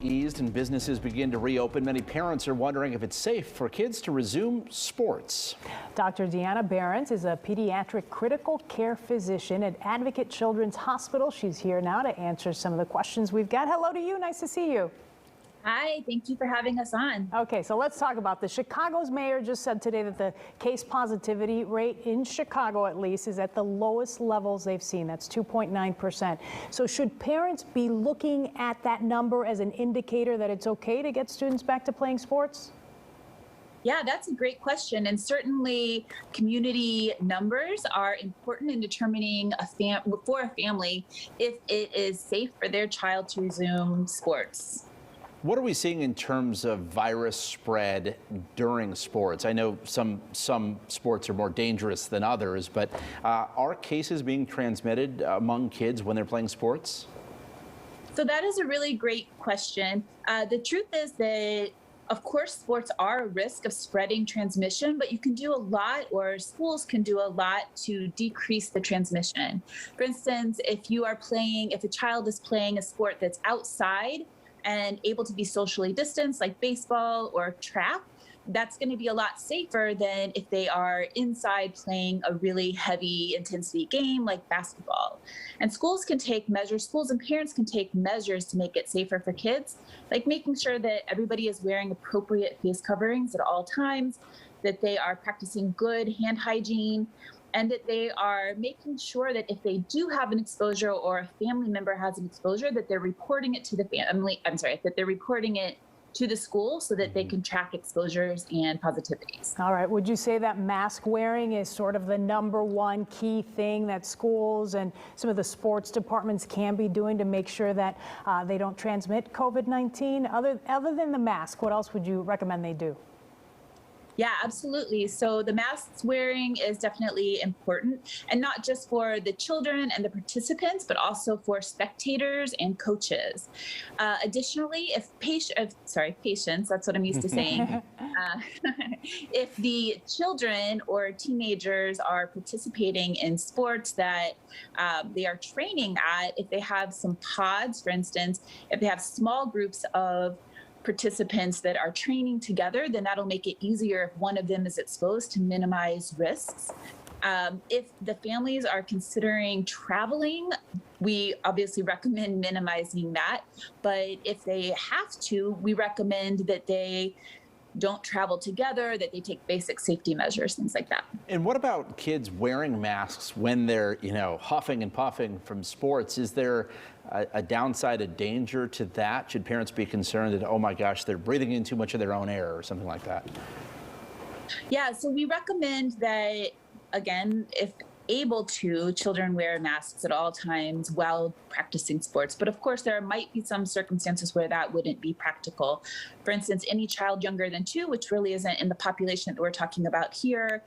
Eased and businesses begin to reopen, many parents are wondering if it's safe for kids to resume sports. Dr. Deanna Behrens is a pediatric critical care physician at Advocate Children's Hospital. She's here now to answer some of the questions we've got. Hello to you. Nice to see you. Hi, thank you for having us on. Okay, so let's talk about this. Chicago's mayor just said today that the case positivity rate in Chicago, at least, is at the lowest levels they've seen. That's 2.9%. So should parents be looking at that number as an indicator that it's okay to get students back to playing sports? Yeah, that's a great question. And certainly community numbers are important in determining for a family if it is safe for their child to resume sports. What are we seeing in terms of virus spread during sports? I know some sports are more dangerous than others, but are cases being transmitted among kids when they're playing sports? So that is a really great question. The truth is that, of course, sports are a risk of spreading transmission, but you can do a lot, or schools can do a lot to decrease the transmission. For instance, if a child is playing a sport that's outside and able to be socially distanced, like baseball or track, that's going to be a lot safer than if they are inside playing a really heavy intensity game like basketball. And schools and parents can take measures to make it safer for kids, like making sure that everybody is wearing appropriate face coverings at all times, that they are practicing good hand hygiene, and that they are making sure that if they do have an exposure or a family member has an exposure, that they're reporting it to the school so that they can track exposures and positivities. All right. Would you say that mask wearing is sort of the number one key thing that schools and some of the sports departments can be doing to make sure that they don't transmit COVID-19? Other than the mask, what else would you recommend they do? Yeah, absolutely. So the masks wearing is definitely important, and not just for the children and the participants, but also for spectators and coaches. Additionally, patients, that's what I'm used to saying. If the children or teenagers are participating in sports that they are training at, if they have some pods, for instance, if they have small groups of participants that are training together, then that'll make it easier if one of them is exposed to minimize risks. If the families are considering traveling, we obviously recommend minimizing that. But if they have to, we recommend that they don't travel together, that they take basic safety measures, things like that. And what about kids wearing masks when they're, huffing and puffing from sports? Is there a downside, a danger to that? Should parents be concerned that, oh my gosh, they're breathing in too much of their own air or something like that? Yeah, so we recommend that, again, if able to, children wear masks at all times while practicing sports. But of course, there might be some circumstances where that wouldn't be practical. For instance, any child younger than 2, which really isn't in the population that we're talking about here,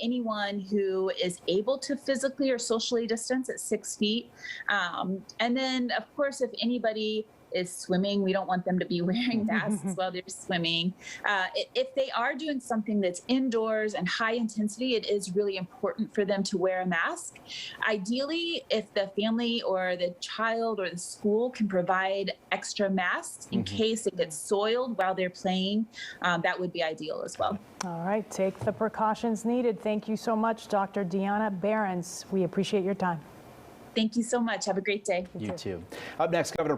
anyone who is able to physically or socially distance at 6 feet. And then, of course, if anybody is swimming, we don't want them to be wearing masks while they're swimming. If they are doing something that's indoors and high intensity, it is really important for them to wear a mask. Ideally, if the family or the child or the school can provide extra masks in case it gets soiled while they're playing, that would be ideal as well. All right, take the precautions needed. Thank you so much, Dr. Deanna Behrens. We appreciate your time. Thank you so much. Have a great day. You too. Up next, Governor